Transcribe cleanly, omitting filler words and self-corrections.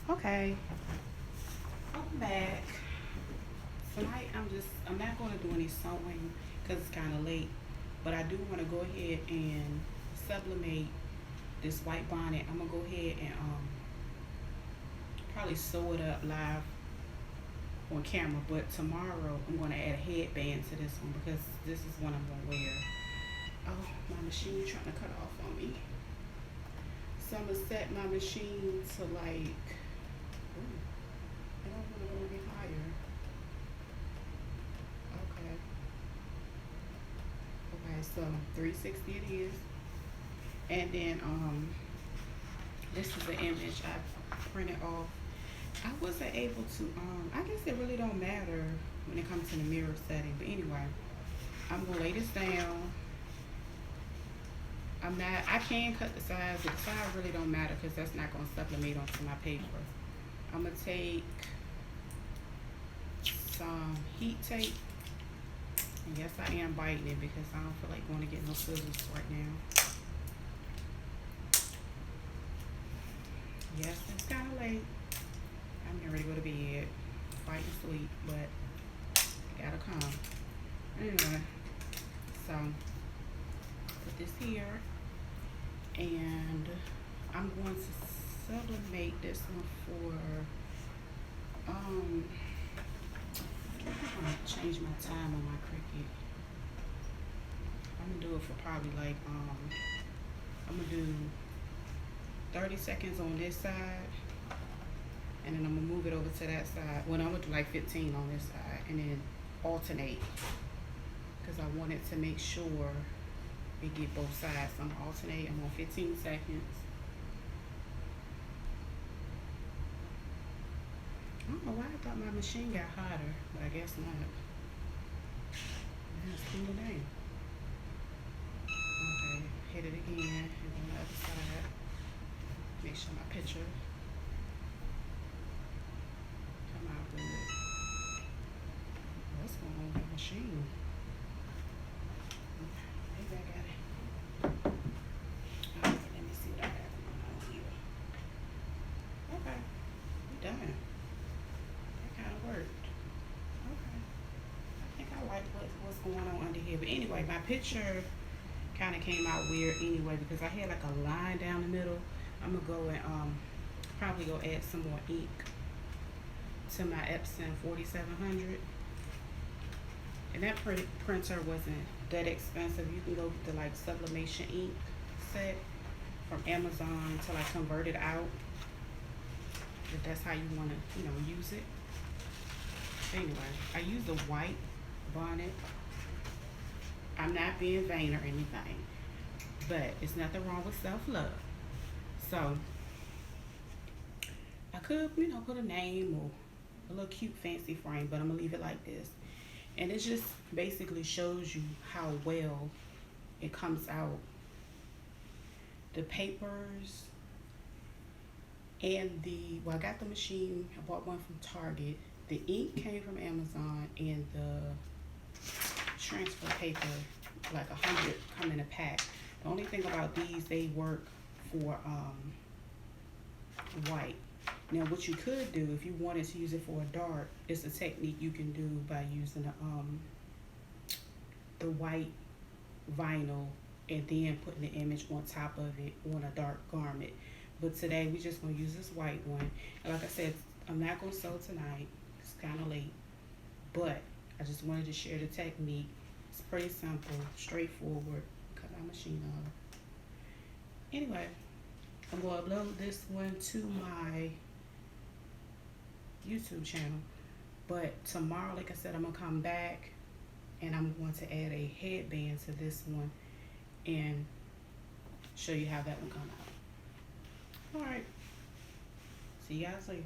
Okay, I'm back. Tonight I'm not going to do any sewing because it's kind of late, but I do want to go ahead and sublimate this white bonnet. I'm gonna go ahead and probably sew it up live on camera, but tomorrow I'm gonna add a headband to this one because this is one I'm gonna wear. Oh, my machine trying to cut off on me. So I'm gonna set my machine to like, ooh, I don't want to go any higher. Okay. Okay, so 360 it is. And then this is the image I printed off. I wasn't able to I guess it really don't matter when it comes to the mirror setting, but anyway, I'm gonna lay this down. I can cut the sides, but the sides really don't matter because that's not gonna sublimate onto my paper. I'm gonna take some heat tape. And yes, I am biting it because I don't feel like going to get no scissors right now. Yes, it's kind of late. I'm getting ready to go to bed, fighting sleep, but I gotta come. Anyway, so put this here, and I'm going to sublimate this one for I'm gonna change my time on my Cricut. I'm gonna do it for probably like I'm gonna do 30 seconds on this side, and then I'm gonna move it over to that side. Well, I'm gonna do like 15 on this side, and then alternate because I wanted to make sure we get both sides. So I'm gonna alternate. I'm on 15 seconds. I don't know why I thought my machine got hotter, but I guess not. It's cooling down. Okay, hit it again, and on the other side. Make sure my picture come out good. What's going on with the machine? Maybe I got it. Alright, let me see what I got going on here. Okay, we done. That kind of worked. Okay. I think I like what's going on under here. But anyway, my picture kind of came out weird anyway because I had like a line down the middle. I'm gonna go and probably go add some more ink to my Epson 4700. And that printer wasn't that expensive. You can go with the like sublimation ink set from Amazon to like convert it out if that's how you want to use it. Anyway, I use the white bonnet. I'm not being vain or anything, but it's nothing wrong with self-love. So I could, put a name or a little cute fancy frame, but I'm gonna leave it like this. And it just basically shows you how well it comes out. The papers and I got the machine, I bought one from Target. The ink came from Amazon, and the transfer paper, like 100 come in a pack. The only thing about these, they work for white. Now what you could do if you wanted to use it for a dark, it's a technique you can do by using the white vinyl and then putting the image on top of it on a dark garment. But today we're just going to use this white one. And like I said, I'm not going to sew tonight. It's kind of late. But I just wanted to share the technique. It's pretty simple, straightforward. Cut my machine off. Anyway, I'm going to upload this one to my YouTube channel. But tomorrow, like I said, I'm going to come back and I'm going to add a headband to this one and show you how that one come out. Alright. See you guys later.